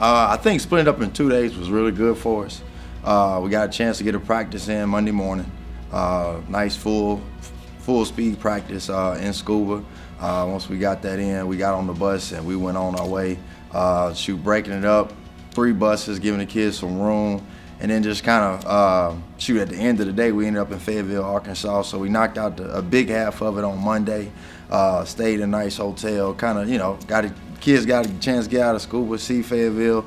I think splitting up in 2 days was really good for us. We got a chance to get a practice in Monday morning. Nice full speed practice in Scuba. Once we got that in, we got on the bus and we went on our way. Breaking it up, 3 buses, giving the kids some room, and then just kind of at the end of the day, we ended up in Fayetteville, Arkansas. So we knocked out a big half of it on Monday. Stayed in a nice hotel, kind of, kids got a chance to get out of Scuba, see Fayetteville,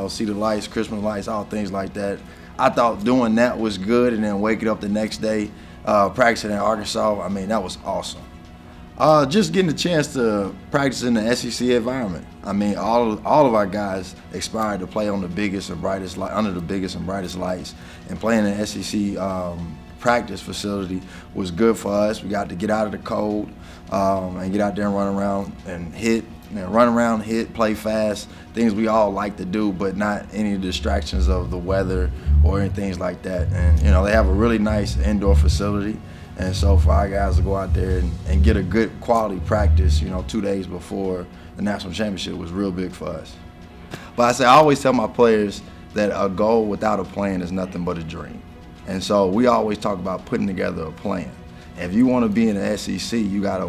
see the lights, Christmas lights, all things like that. I thought doing that was good, and then waking up the next day, practicing in Arkansas, that was awesome. Just getting the chance to practice in the SEC environment. All of our guys aspired to play on the biggest and brightest under the biggest and brightest lights, and playing in the SEC practice facility was good for us. We got to get out of the cold and get out there and run around and hit. Play fast, things we all like to do, but not any distractions of the weather or anything like that. And they have a really nice indoor facility, and so for our guys to go out there and get a good quality practice, 2 days before the national championship was real big for us. But I always tell my players that a goal without a plan is nothing but a dream. And so we always talk about putting together a plan. If you want to be in the SEC, you got to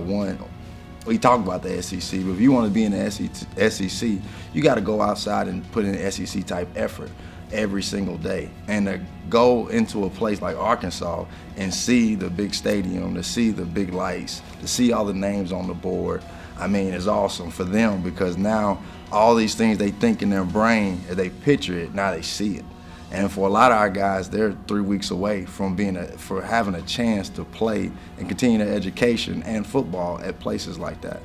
we talk about the SEC, but if you want to be in the SEC, you got to go outside and put in an SEC type effort every single day. And to go into a place like Arkansas and see the big stadium, to see the big lights, to see all the names on the board, it's awesome for them, because now all these things they think in their brain, if they picture it, now they see it. And for a lot of our guys, they're 3 weeks away from for having a chance to play and continue their education and football at places like that.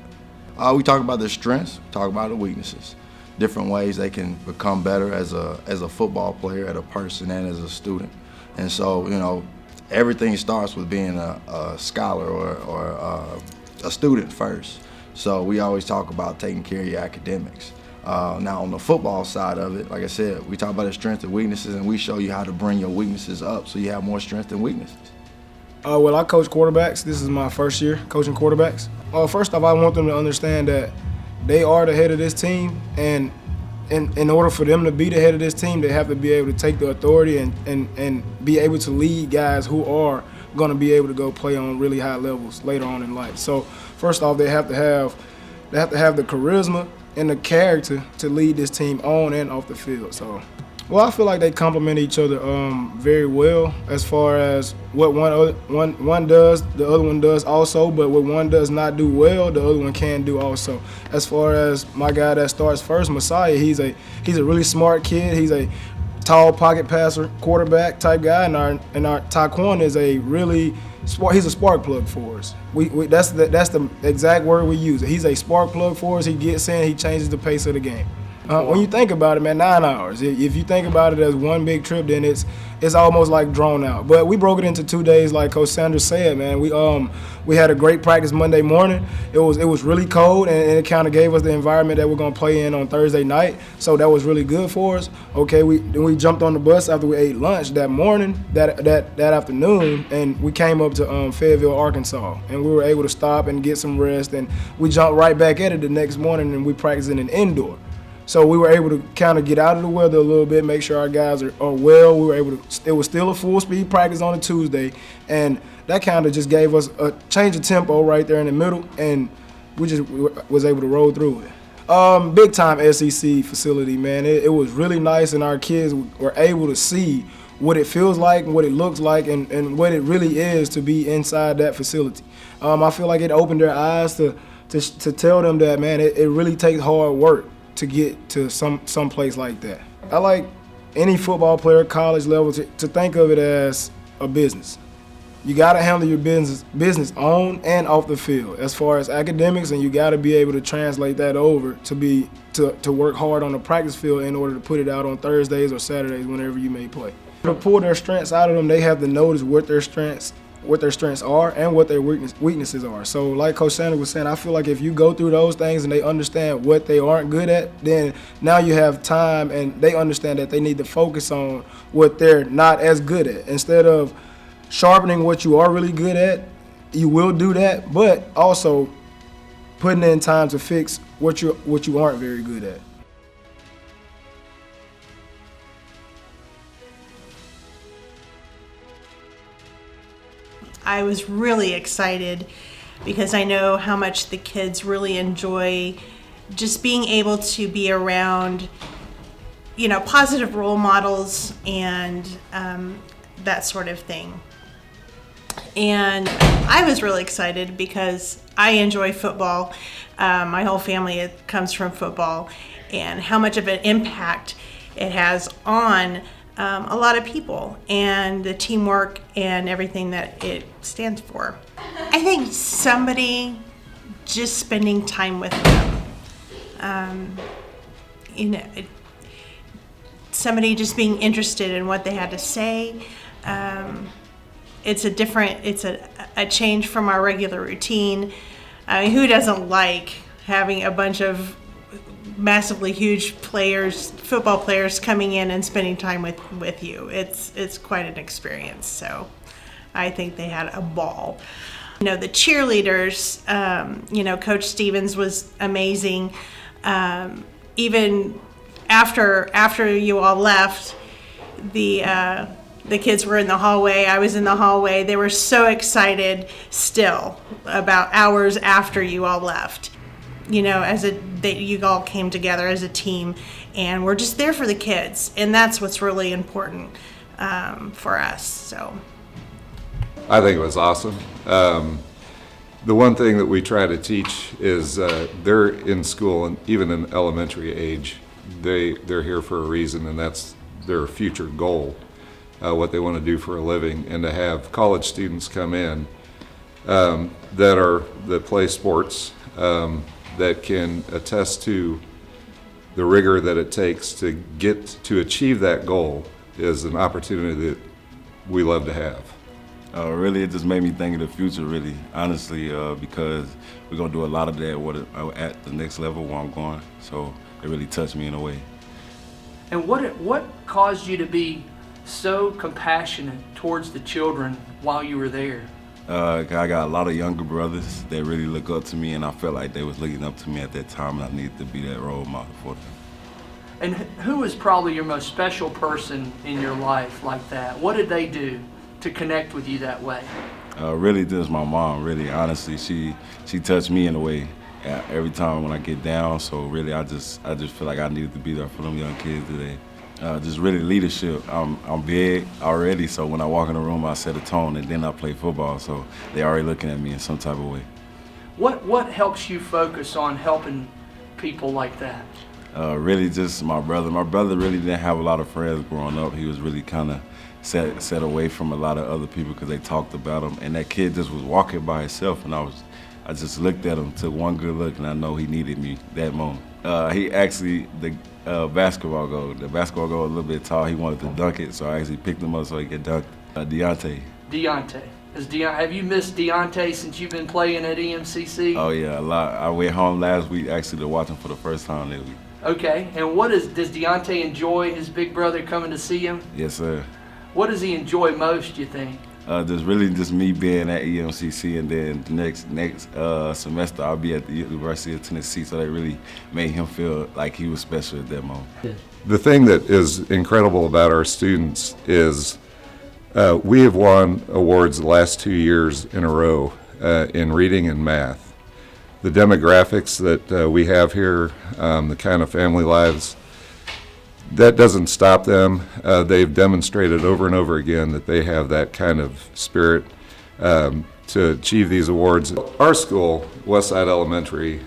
We talk about their strengths, talk about the weaknesses, different ways they can become better as a football player, as a person, and as a student. And so, everything starts with being a scholar or a student first. So we always talk about taking care of your academics. Now on the football side of it, like I said, we talk about the strengths and weaknesses, and we show you how to bring your weaknesses up so you have more strengths and weaknesses. Well, I coach quarterbacks. This is my first year coaching quarterbacks. First off, I want them to understand that they are the head of this team, and in order for them to be the head of this team, they have to be able to take the authority and be able to lead guys who are going to be able to go play on really high levels later on in life. So first off, they have to have the charisma and the character to lead this team on and off the field. So, well, I feel like they complement each other very well as far as what one does, the other one does also, but what one does not do well, the other one can do also. As far as my guy that starts first, Messiah, he's a really smart kid. He's a tall pocket passer, quarterback type guy, and our Taquan is he's a spark plug for us. That's the exact word we use. He's a spark plug for us. He gets in, he changes the pace of the game. When you think about it, man, 9 hours. If you think about it as one big trip, then it's almost like drawn out. But we broke it into 2 days, like Coach Sanders said, man. We had a great practice Monday morning. It was really cold, and it kind of gave us the environment that we're gonna play in on Thursday night. So that was really good for us. Okay, then we jumped on the bus after we ate lunch that morning, that afternoon, and we came up to Fayetteville, Arkansas, and we were able to stop and get some rest, and we jumped right back at it the next morning, and we practiced in an indoor. So we were able to kind of get out of the weather a little bit, make sure our guys are well. We were able to. It was still a full speed practice on a Tuesday, and that kind of just gave us a change of tempo right there in the middle, and we just was able to roll through it. Big time SEC facility, man. It was really nice, and our kids were able to see what it feels like and what it looks like and what it really is to be inside that facility. I feel like it opened their eyes to tell them that, man, it really takes hard work to get to some place like that. I like any football player, college level, to think of it as a business. you got to handle your business on and off the field as far as academics, and you got to be able to translate that over to work hard on the practice field in order to put it out on Thursdays or Saturdays whenever you may play. To pull their strengths out of them, they have to notice what their strengths are and what their weaknesses are. So like Coach Sanders was saying, I feel like if you go through those things and they understand what they aren't good at, then now you have time and they understand that they need to focus on what they're not as good at. Instead of sharpening what you are really good at, you will do that, but also putting in time to fix what you aren't very good at. I was really excited because I know how much the kids really enjoy just being able to be around, positive role models and that sort of thing. And I was really excited because I enjoy football. My whole family comes from football, and how much of an impact it has on a lot of people and the teamwork and everything that it stands for. I think somebody just spending time with them, somebody just being interested in what they had to say. It's a change from our regular routine. I mean, who doesn't like having a bunch of massively huge football players coming in and spending time with you? It's quite an experience. So I think they had a ball. The cheerleaders, Coach Stevens was amazing. Even after you all left, the kids were in the hallway. I was in the hallway. They were so excited still about hours after you all left. You all came together as a team, and we're just there for the kids, and that's what's really important for us. So, I think it was awesome. The one thing that we try to teach is they're in school, and even in elementary age, they're here for a reason, and that's their future goal, what they want to do for a living. And to have college students come in that play sports, that can attest to the rigor that it takes to achieve that goal is an opportunity that we love to have. Really, it just made me think of the future, really, honestly, because we're going to do a lot of that at the next level where I'm going. So it really touched me in a way. And what caused you to be so compassionate towards the children while you were there? I got a lot of younger brothers that really look up to me, and I felt like they was looking up to me at that time, and I needed to be that role model for them. And who was probably your most special person in your life like that? What did they do to connect with you that way? Really, just my mom. Really, honestly, she touched me in a way every time when I get down. So really, I just feel like I needed to be there for them young kids today. Just really leadership. I'm big already, so when I walk in the room, I set a tone, and then I play football, so they're already looking at me in some type of way. What helps you focus on helping people like that? Really just my brother. My brother really didn't have a lot of friends growing up. He was really kind of set away from a lot of other people because they talked about him, and that kid just was walking by himself, and I just looked at him, took one good look, and I know he needed me that moment. He actually, the basketball goal was a little bit tall. He wanted to dunk it, so I actually picked him up so he could dunk. Deontay. Have you missed Deontay since you've been playing at EMCC? Oh yeah, a lot. I went home last week actually to watch him for the first time that week. Okay, and does Deontay enjoy his big brother coming to see him? Yes, sir. What does he enjoy most, you think? Just me being at EMCC, and then next semester I'll be at the University of Tennessee, so that really made him feel like he was special at that moment. The thing that is incredible about our students is we have won awards the last 2 years in a row in reading and math. The demographics that we have here, the kind of family lives, that doesn't stop them. They've demonstrated over and over again that they have that kind of spirit to achieve these awards. Our school, Westside Elementary,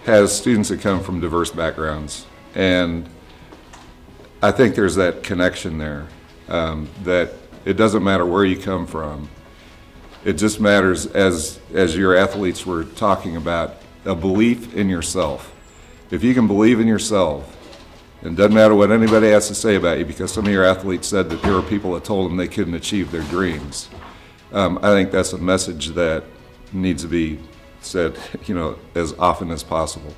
has students that come from diverse backgrounds, and I think there's that connection there that It doesn't matter where you come from. It just matters, as your athletes were talking about, a belief in yourself. If you can believe in yourself, and it doesn't matter what anybody has to say about you, because some of your athletes said that there were people that told them they couldn't achieve their dreams. I think that's a message that needs to be said, as often as possible.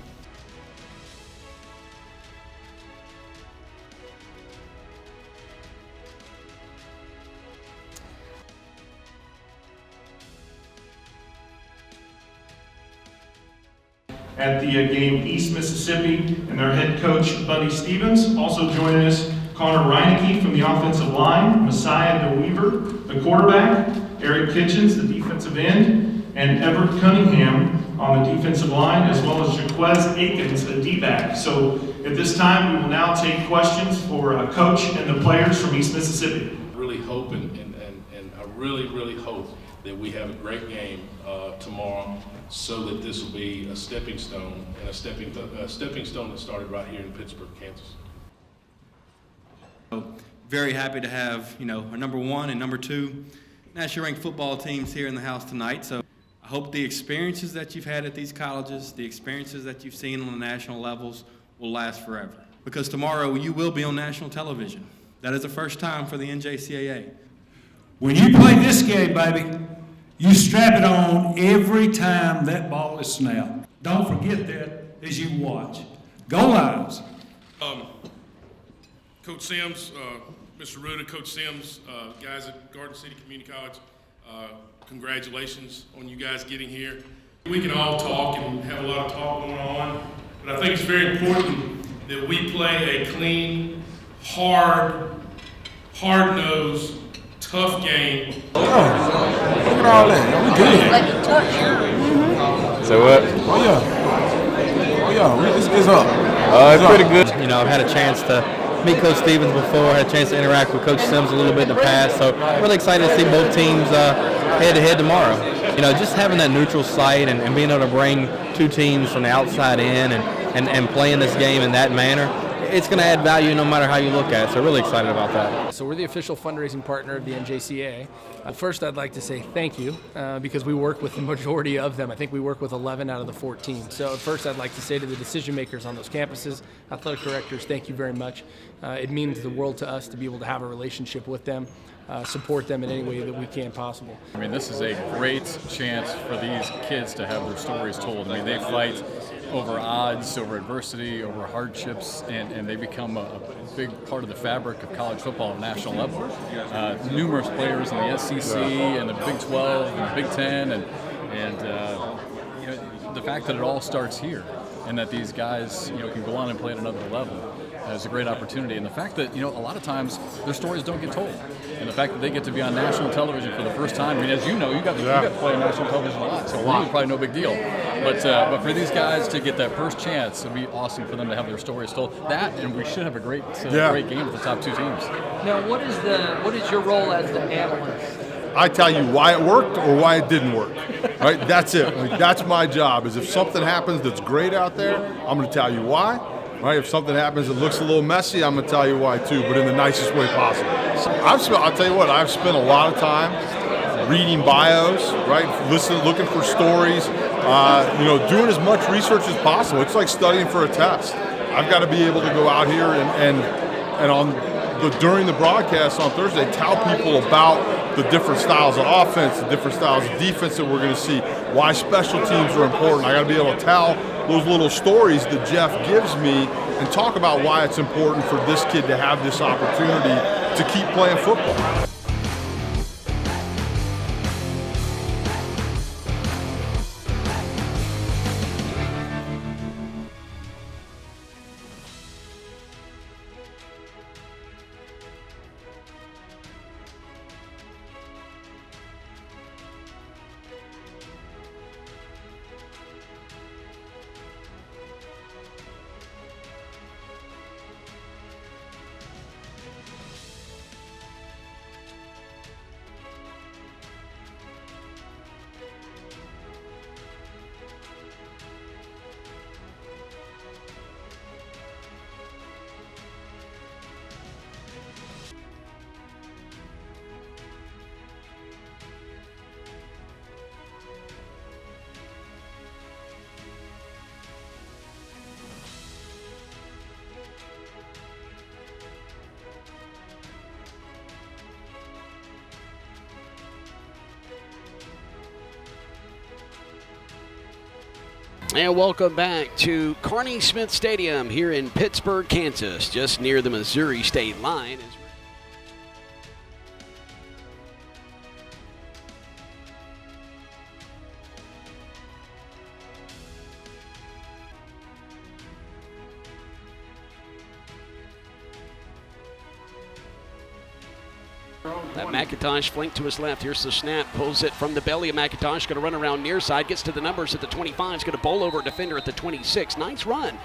At the game East Mississippi, and their head coach, Buddy Stevens. Also joining us, Connor Reineke from the offensive line, Messiah DeWeaver, the quarterback, Eric Kitchens, the defensive end, and Everett Cunningham on the defensive line, as well as Jaquez Akins, a D-back. So at this time, we will now take questions for Coach and the players from East Mississippi. I really hope and I really hope that we have a great game tomorrow, so that this will be a stepping stone, and a stepping stone that started right here in Pittsburgh, Kansas. Very happy to have, our number 1 and number 2 national ranked football teams here in the house tonight. So I hope the experiences that you've had at these colleges, the experiences that you've seen on the national levels will last forever. Because tomorrow you will be on national television. That is the first time for the NJCAA. When you play this game, baby, you strap it on every time that ball is snapped. Don't forget that as you watch. Go Lions. Coach Sims, Mr. Ruda, Coach Sims, guys at Garden City Community College, congratulations on you guys getting here. We can all talk and have a lot of talk going on, but I think it's very important that we play a clean, hard-nosed, tough game. Look at all that. We good. So what? Oh yeah. It's up. It's pretty good. I've had a chance to meet Coach Stevens before, had a chance to interact with Coach Sims a little bit in the past, so really excited to see both teams head-to-head tomorrow. Just having that neutral site and being able to bring two teams from the outside in and playing this game in that manner, it's going to add value no matter how you look at it, so really excited about that. So we're the official fundraising partner of the NJCAA. First, I'd like to say thank you because we work with the majority of them. I think we work with 11 out of the 14. So first, I'd like to say to the decision makers on those campuses, athletic directors, thank you very much. It means the world to us to be able to have a relationship with them, support them in any way that we can possible. I mean, this is a great chance for these kids to have their stories told. I mean, they fight over odds, over adversity, over hardships, and they become a big part of the fabric of college football at a national level. Numerous players in the SEC and the Big 12 and the Big 10, and the fact that it all starts here and that these guys can go on and play at another level is a great opportunity. And the fact that a lot of times their stories don't get told, and the fact that they get to be on national television for the first time. I mean, as you know, you got to play on national television a lot, so for you, probably no big deal. But for these guys to get that first chance, it'd be awesome for them to have their stories told. That, and we should have a great game with the top two teams. Now, what is your role as the analyst? I tell you why it worked or why it didn't work. Right? That's it. That's my job. Is if something happens that's great out there, I'm going to tell you why. Right? If something happens that looks a little messy, I'm going to tell you why too, but in the nicest way possible. I'll tell you what, I've spent a lot of time reading bios, right? Looking for stories, doing as much research as possible. It's like studying for a test. I've got to be able to go out here and during the broadcast on Thursday, tell people about the different styles of offense, the different styles of defense that we're going to see, why special teams are important. I got to be able to tell those little stories that Jeff gives me and talk about why it's important for this kid to have this opportunity to keep playing football. And welcome back to Carney Smith Stadium here in Pittsburg, Kansas, just near the Missouri state line. That McIntosh flank to his left. Here's the snap. Pulls it from the belly of McIntosh. Going to run around near side. Gets to the numbers at the 25. Is going to bowl over a defender at the 26. Nice run.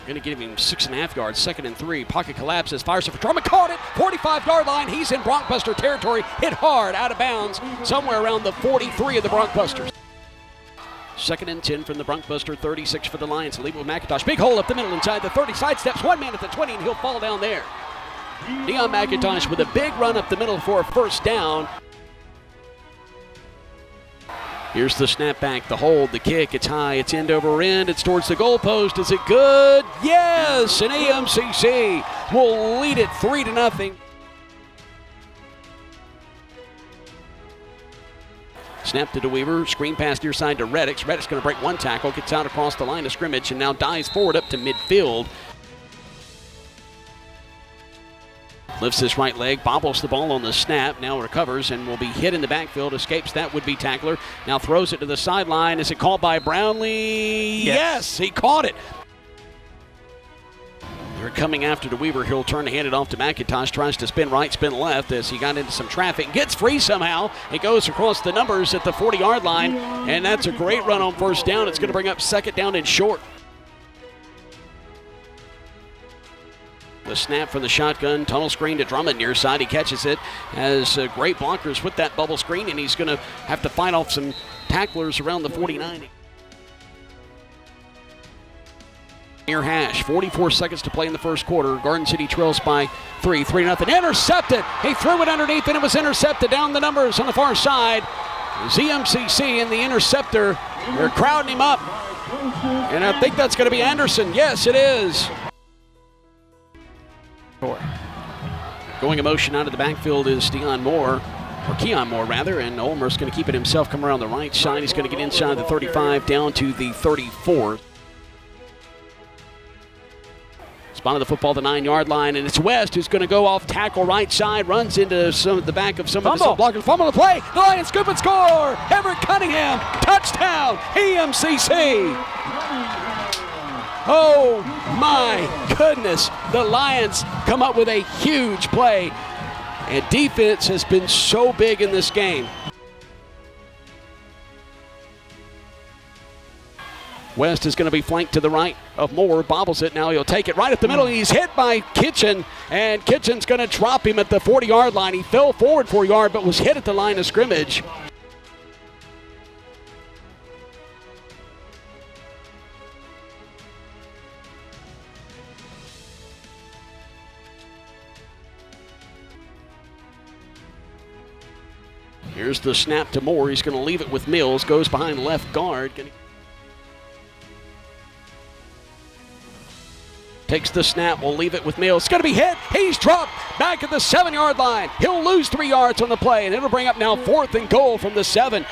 Going to give him 6.5 yards. 2nd and 3. Pocket collapses. Fires it for Drummond. Caught it. 45-yard line. He's in Broncbuster territory. Hit hard. Out of bounds. Somewhere around the 43 of the Broncbusters. 2nd and 10 from the Broncbuster. 36 for the Lions. Leave it with McIntosh. Big hole up the middle inside the 30. Sidesteps. One man at the 20, and he'll fall down there. Deion McIntosh with a big run up the middle for a first down. Here's the snap back, the hold, the kick. It's high, it's end over end, it's towards the goalpost. Is it good? Yes! And EMCC will lead it 3-0. Snap to DeWeaver, screen pass near side to Reddick. Reddick's going to break one tackle, gets out across the line of scrimmage, and now dives forward up to midfield. Lifts his right leg, bobbles the ball on the snap, now recovers and will be hit in the backfield, escapes that would-be tackler, now throws it to the sideline. Is it called by Brownlee? Yes, he caught it. They're coming after DeWeaver. He'll turn to hand it off to McIntosh, tries to spin right, spin left as he got into some traffic, gets free somehow. It goes across the numbers at the 40-yard line, and that's a great run on first down. It's going to bring up 2nd down and short. The snap from the shotgun, tunnel screen to Drummond near side. He catches it, has great blockers with that bubble screen, and he's going to have to fight off some tacklers around the 49. Near hash, 44 seconds to play in the first quarter. Garden City trails by 3-0. Intercepted. He threw it underneath, and it was intercepted down the numbers on the far side. ZMCC and the interceptor, they're crowding him up. And I think that's going to be Anderson. Yes, it is. Going in motion out of the backfield is Keon Moore, and Ulmer's going to keep it himself, come around the right side. He's going to get inside the 35 down to the 34. Spotted the football, the 9-yard line, and it's West who's going to go off tackle right side, runs into the back of some of the blockers. Fumble the play. The Lions scoop and score. Everett Cunningham, touchdown, EMCC. Oh my goodness, the Lions come up with a huge play, and defense has been so big in this game. West is going to be flanked to the right of Moore, bobbles it, now he'll take it right up the middle. He's hit by Kitchen, and Kitchen's going to drop him at the 40-yard line. He fell forward for a yard, but was hit at the line of scrimmage. Here's the snap to Moore. He's going to leave it with Mills. Goes behind left guard. Takes the snap. We'll leave it with Mills. It's going to be hit. He's dropped back at the 7-yard line. He'll lose 3 yards on the play, and it'll bring up now 4th and goal from the 7.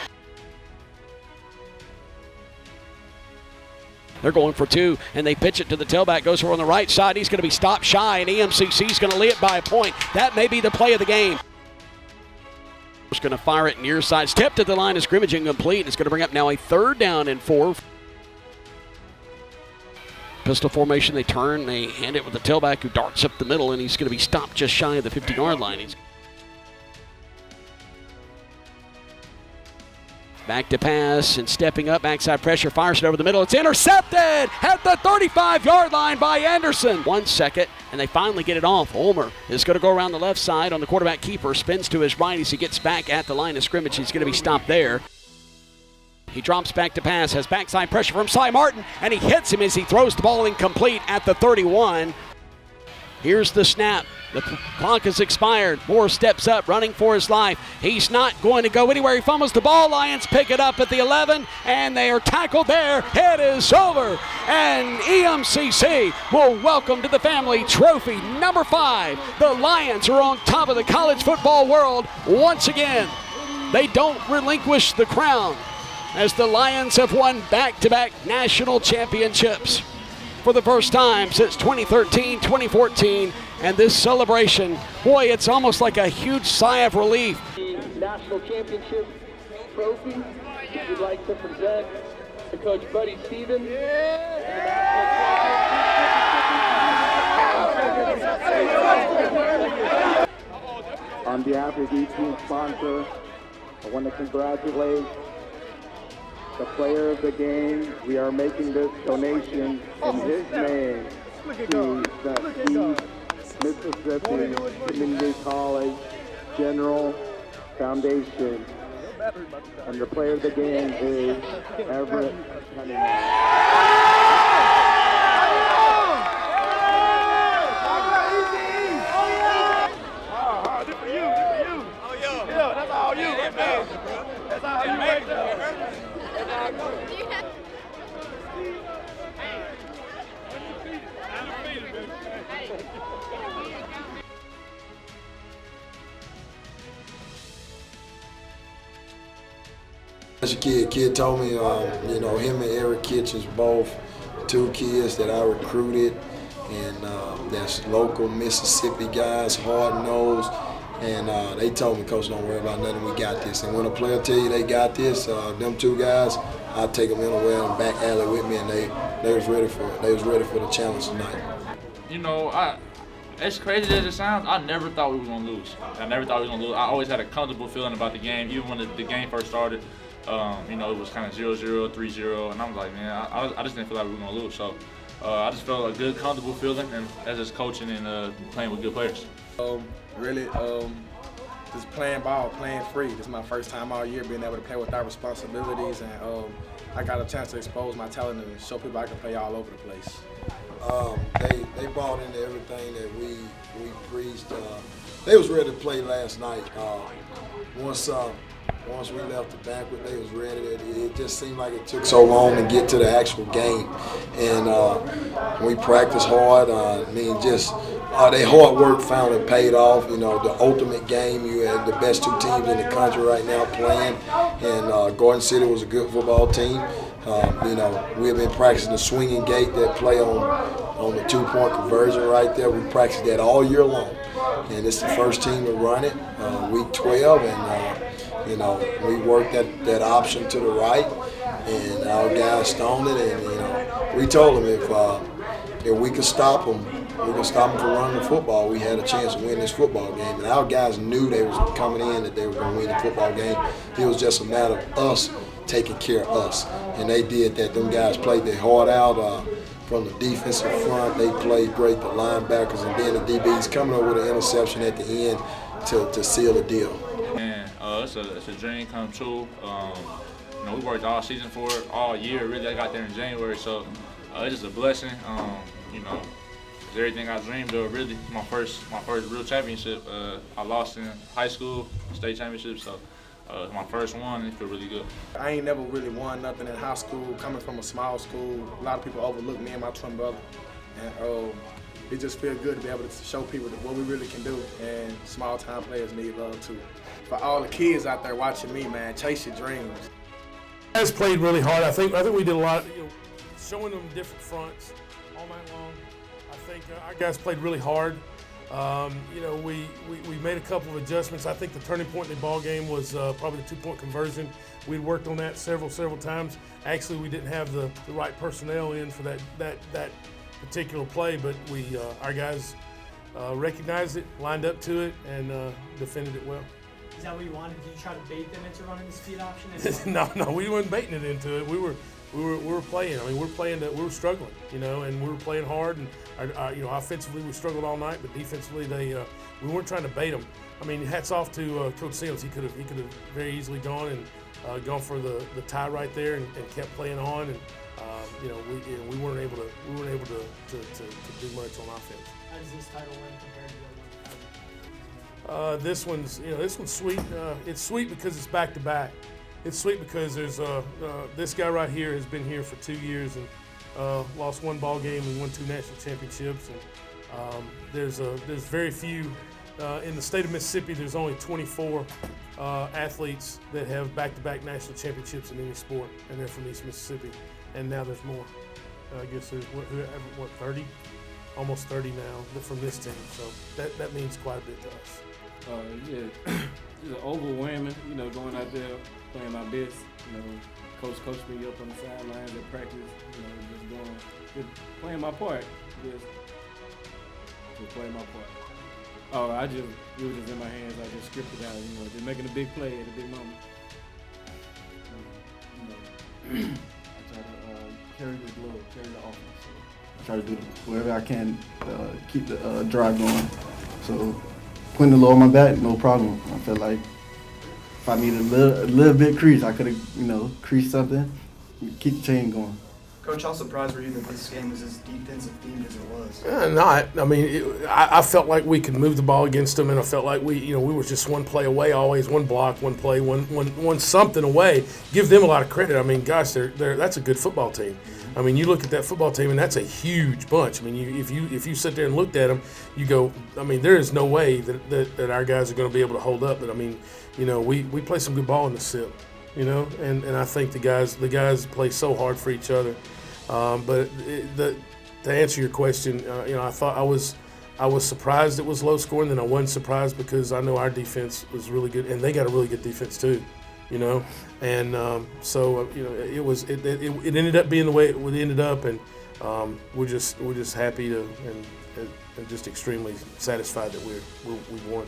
They're going for 2, and they pitch it to the tailback. Goes over on the right side. He's going to be stopped shy, and EMCC's going to lead it by a point. That may be the play of the game. Going to fire it near side, step to the line of scrimmage, incomplete. It's going to bring up now a 3rd down and 4. Pistol formation, they turn, they hand it with the tailback who darts up the middle, and he's going to be stopped just shy of the 50-yard line. Back to pass and stepping up, backside pressure, fires it over the middle. It's intercepted at the 35-yard line by Anderson. 1 second, and they finally get it off. Ulmer is going to go around the left side on the quarterback keeper, spins to his right as he gets back at the line of scrimmage. He's going to be stopped there. He drops back to pass, has backside pressure from Cy Martin, and he hits him as he throws the ball incomplete at the 31. Here's the snap. The clock has expired. Moore steps up, running for his life. He's not going to go anywhere. He fumbles the ball. Lions pick it up at the 11, and they are tackled there. It is over, and EMCC will welcome to the family trophy number 5. The Lions are on top of the college football world once again. They don't relinquish the crown. as the Lions have won back-to-back national championships for the first time since 2013, 2014, and this celebration, boy, it's almost like a huge sigh of relief. The national championship trophy we'd like to present to Coach Buddy Stevens. On behalf of the team sponsor, I want to congratulate the player of the game. We are making this donation in his name to the East Mississippi Community College General Foundation. And the player of the game is Everett Cunningham. As a kid told me, you know, him and Eric Kitchens, both two kids that I recruited, and that's local Mississippi guys, hard-nosed, and they told me, Coach, don't worry about nothing, we got this. And when a player tell you they got this, them two guys, I take them anywhere and back alley with me, and they was ready for it. They was ready for the challenge tonight. You know, as crazy as it sounds, I never thought we were going to lose. I never thought we were going to lose. I always had a comfortable feeling about the game, even when the game first started. You know, it was kind of 0-0, 3-0, and I was like, man, I just didn't feel like we were going to lose. So I just felt a good, comfortable feeling, and as just coaching and playing with good players. Really, just playing ball, playing free. This is my first time all year being able to play without responsibilities, and I got a chance to expose my talent and show people I can play all over the place. They bought into everything that we preached. They was ready to play last night. Once we left the banquet, they was ready. It just seemed like it took so long to get to the actual game. And we practiced hard. Their hard work finally paid off. You know, the ultimate game, you had the best two teams in the country right now playing. And Garden City was a good football team. You know, we've been practicing the swinging gate, that play on the two-point conversion right there. We practiced that all year long. And it's the first team to run it, week 12. And you know, we worked that option to the right, and our guys stoned it. And you know, we told them if we could stop them, we could stop them from running the football. We had a chance to win this football game, and our guys knew they was coming in, that they were going to win the football game. It was just a matter of us taking care of us, and they did that. Them guys played their heart out. From the defensive front, they played great. The linebackers, and then the DBs coming up with an interception at the end to seal the deal. It's a dream come true. You know, we worked all season for it, all year. Really, I got there in January, so it's just a blessing. You know, it's everything I dreamed of. Really, my first real championship. I lost in high school, state championship, so my first one. It feel really good. I ain't never really won nothing in high school. Coming from a small school, a lot of people overlook me and my twin brother, and it just feels good to be able to show people what we really can do. And small time players need love too. For all the kids out there watching me, man, chase your dreams. Guys played really hard. I think we did a lot, showing them different fronts all night long. I think our guys played really hard. You know, we made a couple of adjustments. I think the turning point in the ball game was probably the two-point conversion. We'd worked on that several times. Actually, we didn't have the right personnel in for that particular play, but our guys recognized it, lined up to it, and defended it well. Is that what you wanted? Did you try to bait them into running the speed option? No, we weren't baiting it into it. We were playing. I mean, we were struggling, you know, and we were playing hard. And you know, offensively we struggled all night, but defensively we weren't trying to bait them. I mean, hats off to Coach Sims. He could have very easily gone and gone for the tie right there and kept playing on. And you know, we weren't able to do much on offense. How does this title win compared to the other one? This one's sweet. It's sweet because it's back to back. It's sweet because there's this guy right here has been here for 2 years and lost one ball game and won 2 national championships. And there's very few in the state of Mississippi, there's only 24 athletes that have back-to-back national championships in any sport, and they're from East Mississippi. And now there's more. I guess there's, 30? Almost 30 now from this team. So that means quite a bit to us. Yeah, it's overwhelming, going out there, playing my best. Coach coached me up on the sidelines at practice, just playing my part. Just playing my part. Oh, it was just in my hands. I just scripted out, just making a big play at a big moment. I try to carry the globe, carry the offense. I try to do whatever I can keep the drive going. So putting the low on my back, no problem. I feel like if I needed a little bit crease, I could have, creased something, keep the chain going. Coach, how surprised were you that this game was as defensive themed as it was? Not. I mean, I felt like we could move the ball against them, and I felt like we were just one play away, always one block, one play, one something away. Give them a lot of credit. I mean, gosh, that's a good football team. I mean, you look at that football team, and that's a huge bunch. I mean, if you sit there and looked at them, you go, I mean, there is no way that our guys are going to be able to hold up. But I mean, we play some good ball in the SIP, and I think the guys play so hard for each other. But to answer your question, I thought I was surprised it was low scoring. Then I wasn't surprised because I know our defense was really good, and they got a really good defense too, And so it ended up being the way it ended up, and we're just happy to and just extremely satisfied that we won.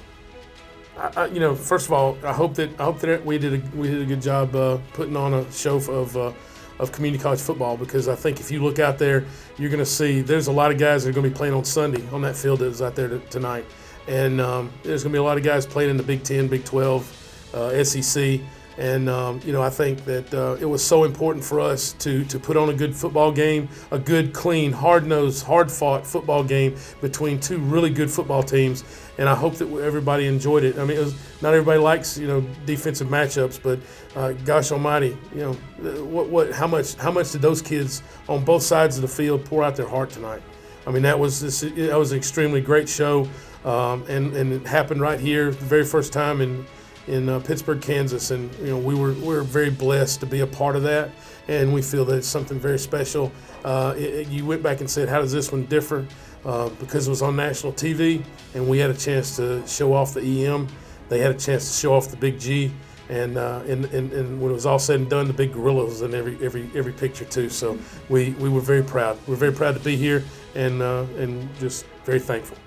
First of all, I hope that we did a good job putting on a show of community college football, because I think if you look out there, you're going to see there's a lot of guys that are going to be playing on Sunday on that field that is out there tonight. And there's going to be a lot of guys playing in the Big 10, Big 12, SEC. And, I think that it was so important for us to put on a good football game, a good, clean, hard-nosed, hard-fought football game between two really good football teams. And I hope that everybody enjoyed it. I mean, not everybody likes, defensive matchups, but gosh almighty, how much did those kids on both sides of the field pour out their heart tonight? I mean, that was an extremely great show, and it happened right here, the very first time in Pittsburg, Kansas, and we were very blessed to be a part of that, and we feel that it's something very special. You went back and said, how does this one differ? Because it was on national TV, and we had a chance to show off the EM. They had a chance to show off the Big G, and when it was all said and done, the big gorilla was in every picture too. So we were very proud. We're very proud to be here, and just very thankful.